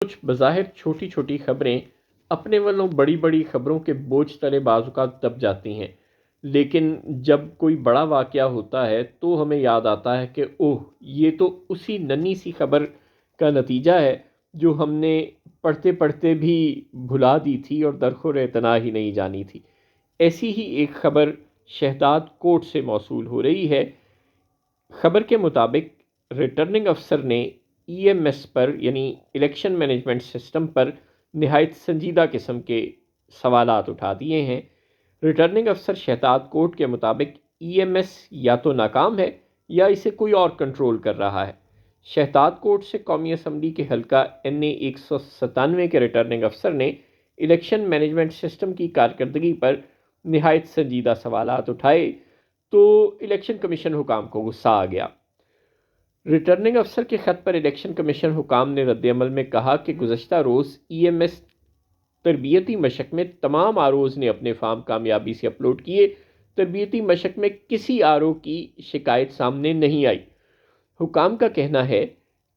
کچھ بظاہر چھوٹی چھوٹی خبریں اپنے والوں بڑی بڑی خبروں کے بوجھ تلے بعض اوقات دب جاتی ہیں، لیکن جب کوئی بڑا واقعہ ہوتا ہے تو ہمیں یاد آتا ہے کہ اوہ، یہ تو اسی ننھی سی خبر کا نتیجہ ہے جو ہم نے پڑھتے پڑھتے بھی بھلا دی تھی اور درخور اعتنا ہی نہیں جانی تھی۔ ایسی ہی ایک خبر شہداد کوٹ سے موصول ہو رہی ہے۔ خبر کے مطابق ریٹرننگ افسر نے ای ایم ایس پر یعنی الیکشن مینجمنٹ سسٹم پر نہایت سنجیدہ قسم کے سوالات اٹھا دیے ہیں۔ ریٹرننگ افسر شہزاد کوٹ کے مطابق ای ایم ایس یا تو ناکام ہے یا اسے کوئی اور کنٹرول کر رہا ہے۔ شہزاد کوٹ سے قومی اسمبلی کے حلقہ این اے 197 کے ریٹرننگ افسر نے الیکشن مینجمنٹ سسٹم کی کارکردگی پر نہایت سنجیدہ سوالات اٹھائے تو الیکشن کمیشن حکام کو غصہ آ گیا۔ ریٹرننگ افسر کے خط پر الیکشن کمیشن حکام نے رد عمل میں کہا کہ گزشتہ روز ای ایم ایس تربیتی مشق میں تمام آروز نے اپنے فارم کامیابی سے اپلوڈ کیے۔ تربیتی مشق میں کسی آرو کی شکایت سامنے نہیں آئی۔ حکام کا کہنا ہے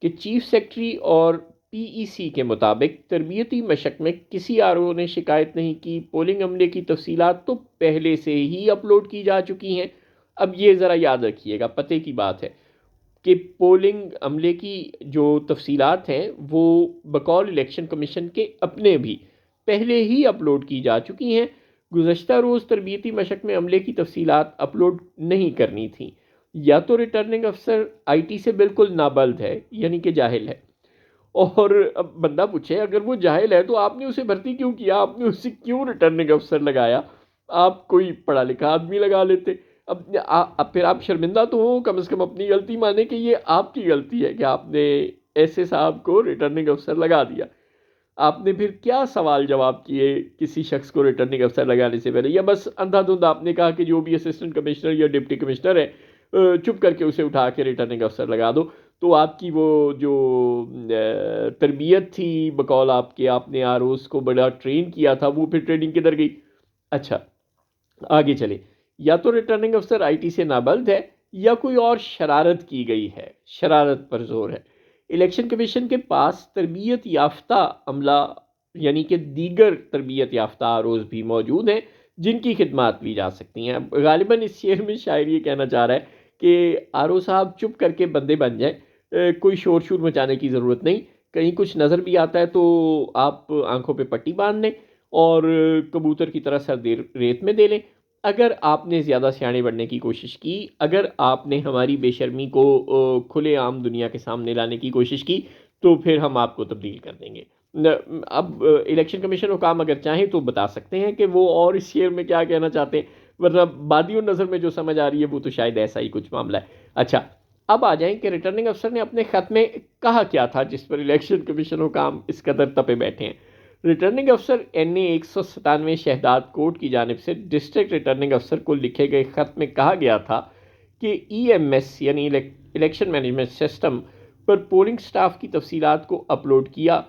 کہ چیف سیکرٹری اور پی ای سی کے مطابق تربیتی مشق میں کسی آرو نے شکایت نہیں کی۔ پولنگ عملے کی تفصیلات تو پہلے سے ہی اپلوڈ کی جا چکی ہیں۔ اب یہ ذرا یاد رکھیے گا، پتے کی بات ہے کہ پولنگ عملے کی جو تفصیلات ہیں وہ بقول الیکشن کمیشن کے اپنے بھی پہلے ہی اپلوڈ کی جا چکی ہیں۔ گزشتہ روز تربیتی مشق میں عملے کی تفصیلات اپلوڈ نہیں کرنی تھیں۔ یا تو ریٹرننگ افسر آئی ٹی سے بالکل نابلد ہے یعنی کہ جاہل ہے، اور اب بندہ پوچھے اگر وہ جاہل ہے تو آپ نے اسے بھرتی کیوں کیا، آپ نے اسے کیوں ریٹرننگ افسر لگایا؟ آپ کوئی پڑھا لکھا آدمی لگا لیتے۔ اب پھر آپ شرمندہ تو ہوں، کم از کم اپنی غلطی مانیں کہ یہ آپ کی غلطی ہے کہ آپ نے ایسے صاحب کو ریٹرننگ افسر لگا دیا۔ آپ نے پھر کیا سوال جواب کیے کسی شخص کو ریٹرننگ افسر لگانے سے پہلے، یا بس اندھا دھند آپ نے کہا کہ جو بھی اسسٹنٹ کمشنر یا ڈپٹی کمشنر ہے چپ کر کے اسے اٹھا کے ریٹرننگ افسر لگا دو؟ تو آپ کی وہ جو تربیت تھی بقول آپ کے، آپ نے آروز کو بڑا ٹرین کیا تھا، وہ پھر ٹریننگ کدھر گئی؟ اچھا آگے چلے، یا تو ریٹرننگ افسر آئی ٹی سے نابلد ہے یا کوئی اور شرارت کی گئی ہے۔ شرارت پر زور ہے۔ الیکشن کمیشن کے پاس تربیت یافتہ عملہ یعنی کہ دیگر تربیت یافتہ آروز بھی موجود ہیں جن کی خدمات لی جا سکتی ہیں۔ غالباً اس شعر میں شاعر یہ کہنا چاہ رہا ہے کہ آرو صاحب چپ کر کے بندے بن جائیں، کوئی شور شور مچانے کی ضرورت نہیں۔ کہیں کچھ نظر بھی آتا ہے تو آپ آنکھوں پہ پٹی باندھ لیں اور کبوتر کی طرح سر ریت میں دے لیں۔ اگر آپ نے زیادہ سیانے بننے کی کوشش کی، اگر آپ نے ہماری بے شرمی کو کھلے عام دنیا کے سامنے لانے کی کوشش کی تو پھر ہم آپ کو تبدیل کر دیں گے۔ اب الیکشن کمیشن حکام اگر چاہیں تو بتا سکتے ہیں کہ وہ اور اس شعر میں کیا کہنا چاہتے ہیں، ورنہ بادی و نظر میں جو سمجھ آ رہی ہے وہ تو شاید ایسا ہی کچھ معاملہ ہے۔ اچھا اب آ جائیں کہ ریٹرننگ افسر نے اپنے خط میں کہا کیا تھا جس پر الیکشن کمیشن حکام اس قدر تپے بیٹھے ہیں۔ ریٹرننگ افسر این اے 197 شہزاد کوٹ کی جانب سے ڈسٹرکٹ ریٹرننگ افسر کو لکھے گئے خط میں کہا گیا تھا کہ ای ایم ایس یعنی الیکشن مینجمنٹ سسٹم پر پولنگ سٹاف کی تفصیلات کو اپلوڈ کیا۔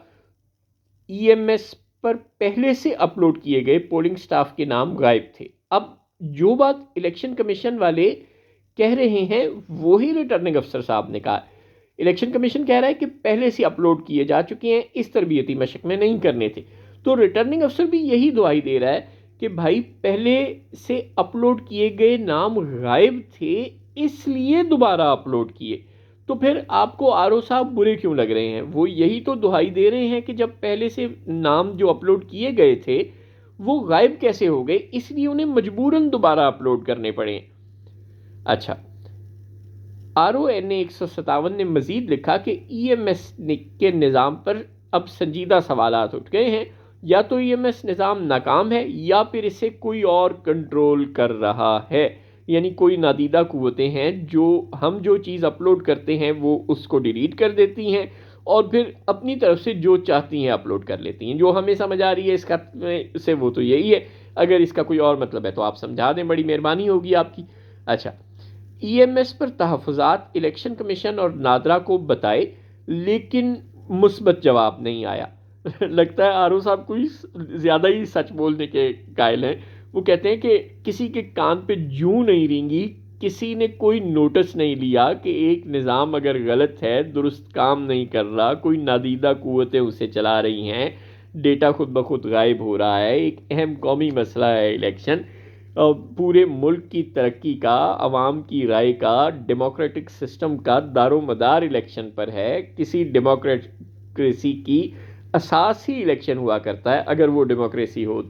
ای ایم ایس پر پہلے سے اپلوڈ کیے گئے پولنگ سٹاف کے نام غائب تھے۔ اب جو بات الیکشن کمیشن والے کہہ رہے ہیں وہی ریٹرننگ افسر صاحب نے کہا۔ الیکشن کمیشن کہہ رہا ہے کہ پہلے سے اپلوڈ کیے جا چکے ہیں، اس تربیتی مشق میں نہیں کرنے تھے۔ تو ریٹرننگ افسر بھی یہی دعائی دے رہا ہے کہ بھائی پہلے سے اپلوڈ کیے گئے نام غائب تھے اس لیے دوبارہ اپلوڈ کیے۔ تو پھر آپ کو آر او صاحب برے کیوں لگ رہے ہیں؟ وہ یہی تو دہائی دے رہے ہیں کہ جب پہلے سے نام جو اپلوڈ کیے گئے تھے وہ غائب کیسے ہو گئے، اس لیے انہیں مجبوراً دوبارہ اپلوڈ کرنے پڑے۔ اچھا آر او این اے 157 نے مزید لکھا کہ ای ایم ایس کے نظام پر اب سنجیدہ سوالات اٹھ گئے ہیں۔ یا تو ای ایم ایس نظام ناکام ہے یا پھر اسے کوئی اور کنٹرول کر رہا ہے، یعنی کوئی نادیدہ قوتیں ہیں جو چیز اپلوڈ کرتے ہیں وہ اس کو ڈیلیٹ کر دیتی ہیں اور پھر اپنی طرف سے جو چاہتی ہیں اپلوڈ کر لیتی ہیں۔ جو ہمیں سمجھ آ رہی ہے اس خط میں سے وہ تو یہی ہے، اگر اس کا کوئی اور مطلب ہے تو آپ سمجھا دیں، بڑی مہربانی ہوگی آپ کی۔ اچھا ای ایم ایس پر تحفظات الیکشن کمیشن اور نادرا کو بتائے لیکن مثبت جواب نہیں آیا۔ لگتا ہے آر او صاحب کوئی زیادہ ہی سچ بولنے کے قائل ہیں۔ وہ کہتے ہیں کہ کسی کے کان پہ جوں نہیں رینگی کسی نے کوئی نوٹس نہیں لیا کہ ایک نظام اگر غلط ہے، درست کام نہیں کر رہا، کوئی نادیدہ قوتیں اسے چلا رہی ہیں، ڈیٹا خود بخود غائب ہو رہا ہے، ایک اہم قومی مسئلہ ہے الیکشن، پورے ملک کی ترقی کا، عوام کی رائے کا، ڈیموکریٹک سسٹم کا دار و مدار الیکشن پر ہے، کسی ڈیموکریسی کی اساس ہی الیکشن ہوا کرتا ہے اگر وہ ڈیموکریسی ہو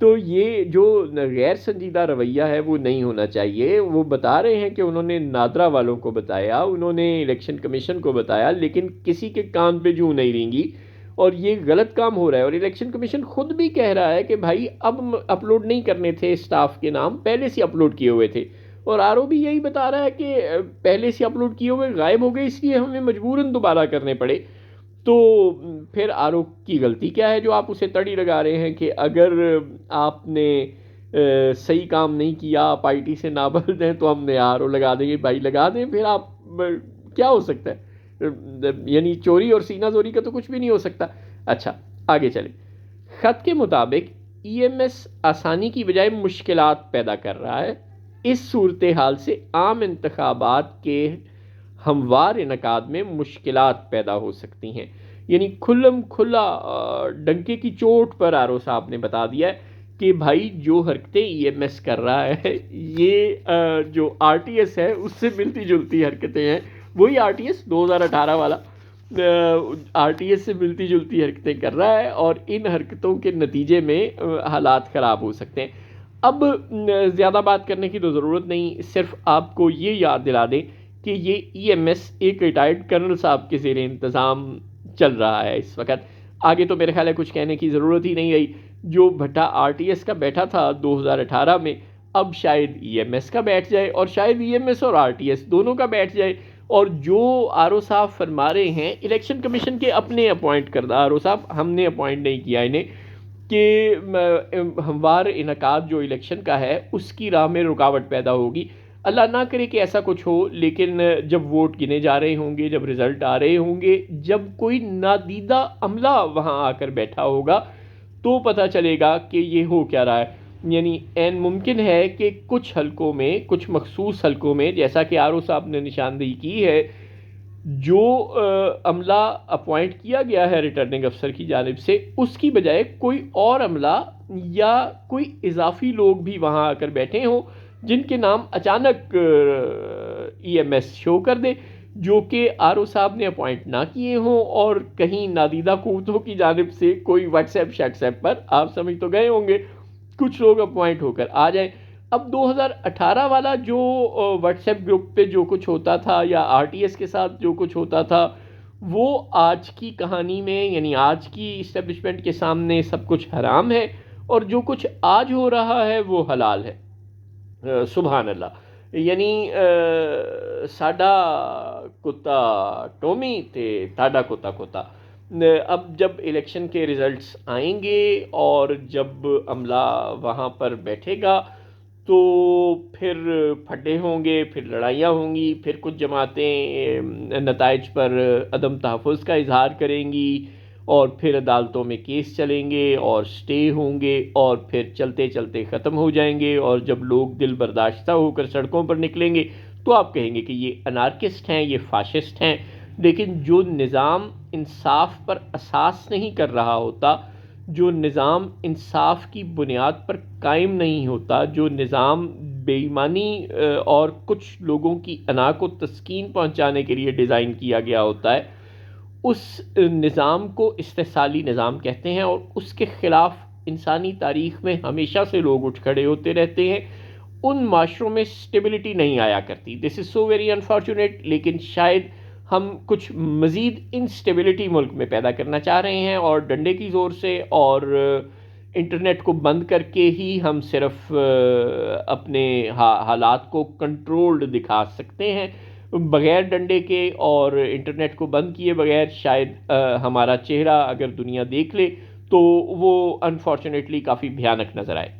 تو یہ جو غیر سنجیدہ رویہ ہے وہ نہیں ہونا چاہیے۔ وہ بتا رہے ہیں کہ انہوں نے نادرا والوں کو بتایا، انہوں نے الیکشن کمیشن کو بتایا، لیکن کسی کے کان پہ جوں نہیں رینگی اور یہ غلط کام ہو رہا ہے۔ اور الیکشن کمیشن خود بھی کہہ رہا ہے کہ بھائی اب اپلوڈ نہیں کرنے تھے اسٹاف کے نام، پہلے سے اپلوڈ کیے ہوئے تھے، اور آر او بھی یہی بتا رہا ہے کہ پہلے سے اپلوڈ کیے ہوئے غائب ہو گئے، اس لیے ہمیں مجبوراً دوبارہ کرنے پڑے۔ تو پھر آر او کی غلطی کیا ہے جو آپ اسے تڑی لگا رہے ہیں کہ اگر آپ نے صحیح کام نہیں کیا، آپ آئی ٹی سے نابلد ہیں تو ہم نے آر او لگا دیں گے؟ بھائی لگا دیں، پھر آپ کیا ہو سکتا ہے؟ یعنی چوری اور سینہ زوری کا تو کچھ بھی نہیں ہو سکتا۔ اچھا آگے چلیں۔ خط کے مطابق ای ایم ایس آسانی کی بجائے مشکلات پیدا کر رہا ہے۔ اس صورتحال سے عام انتخابات کے ہموار انعقاد میں مشکلات پیدا ہو سکتی ہیں۔ یعنی کھلم کھلا ڈنکے کی چوٹ پر آر او صاحب نے بتا دیا ہے کہ بھائی جو حرکتیں ای ایم ایس کر رہا ہے یہ جو آر ٹی ایس ہے اس سے ملتی جلتی حرکتیں ہیں، وہی آر ٹی ایس 2018 والا آر ٹی ایس سے ملتی جلتی حرکتیں کر رہا ہے، اور ان حرکتوں کے نتیجے میں حالات خراب ہو سکتے ہیں۔ اب زیادہ بات کرنے کی تو ضرورت نہیں، صرف آپ کو یہ یاد دلا دیں کہ یہ ای ایم ایس ایک ریٹائرڈ کرنل صاحب کے زیر انتظام چل رہا ہے اس وقت۔ آگے تو میرے خیال ہے کچھ کہنے کی ضرورت ہی نہیں رہی۔ جو بھٹا آر ٹی ایس کا بیٹھا تھا 2018 میں، اب شاید ای ایم ایس کا بیٹھ جائے، اور شاید ای ایم ایس اور آر ٹی ایس دونوں کا بیٹھ جائے۔ اور جو آر او صاحب فرما رہے ہیں، الیکشن کمیشن کے اپنے اپوائنٹ کردہ آر او صاحب، ہم نے اپوائنٹ نہیں کیا انہیں، کہ ہموار انعقاد جو الیکشن کا ہے اس کی راہ میں رکاوٹ پیدا ہوگی۔ اللہ نہ کرے کہ ایسا کچھ ہو، لیکن جب ووٹ گنے جا رہے ہوں گے، جب رزلٹ آ رہے ہوں گے، جب کوئی نادیدہ عملہ وہاں آ کر بیٹھا ہوگا تو پتہ چلے گا کہ یہ ہو کیا رہا ہے۔ یعنی عین ممکن ہے کہ کچھ حلقوں میں، کچھ مخصوص حلقوں میں، جیسا کہ آر او صاحب نے نشاندہی کی ہے، جو عملہ اپوائنٹ کیا گیا ہے ریٹرننگ افسر کی جانب سے، اس کی بجائے کوئی اور عملہ یا کوئی اضافی لوگ بھی وہاں آ کر بیٹھے ہوں جن کے نام اچانک ای ایم ایس شو کر دے، جو کہ آر او صاحب نے اپوائنٹ نہ کیے ہوں، اور کہیں نادیدہ قوتوں کی جانب سے کوئی واٹس ایپ شیٹس ایپ پر، آپ سمجھ تو گئے ہوں گے، کچھ لوگ اپوائنٹ ہو کر آ جائیں۔ اب 2018 والا جو واٹس ایپ گروپ پہ جو کچھ ہوتا تھا یا آر ٹی ایس کے ساتھ جو کچھ ہوتا تھا، وہ آج کی کہانی میں، یعنی آج کی اسٹیبلشمنٹ کے سامنے سب کچھ حرام ہے، اور جو کچھ آج ہو رہا ہے وہ حلال ہے۔ سبحان اللہ۔ یعنی ساڈا کتا ٹومی تے تاڈا کتا کتا۔ اب جب الیکشن کے ریزلٹس آئیں گے اور جب عملہ وہاں پر بیٹھے گا تو پھر پھڈے ہوں گے، پھر لڑائیاں ہوں گی، پھر کچھ جماعتیں نتائج پر عدم تحفظ کا اظہار کریں گی، اور پھر عدالتوں میں کیس چلیں گے اور سٹے ہوں گے، اور پھر چلتے چلتے ختم ہو جائیں گے، اور جب لوگ دل برداشتہ ہو کر سڑکوں پر نکلیں گے تو آپ کہیں گے کہ یہ انارکسٹ ہیں، یہ فاشسٹ ہیں۔ لیکن جو نظام انصاف پر اساس نہیں کر رہا ہوتا، جو نظام انصاف کی بنیاد پر قائم نہیں ہوتا، جو نظام بے ایمانی اور کچھ لوگوں کی انا کو تسکین پہنچانے کے لیے ڈیزائن کیا گیا ہوتا ہے، اس نظام کو استحصالی نظام کہتے ہیں، اور اس کے خلاف انسانی تاریخ میں ہمیشہ سے لوگ اٹھ کھڑے ہوتے رہتے ہیں۔ ان معاشروں میں سٹیبلٹی نہیں آیا کرتی، دس از سو ویری انفارچونیٹ۔ لیکن شاید ہم کچھ مزید انسٹیبلٹی ملک میں پیدا کرنا چاہ رہے ہیں، اور ڈنڈے کی زور سے اور انٹرنیٹ کو بند کر کے ہی ہم صرف اپنے حالات کو کنٹرولڈ دکھا سکتے ہیں۔ بغیر ڈنڈے کے اور انٹرنیٹ کو بند کیے بغیر شاید ہمارا چہرہ اگر دنیا دیکھ لے تو وہ انفارچونیٹلی کافی بھیانک نظر آئے۔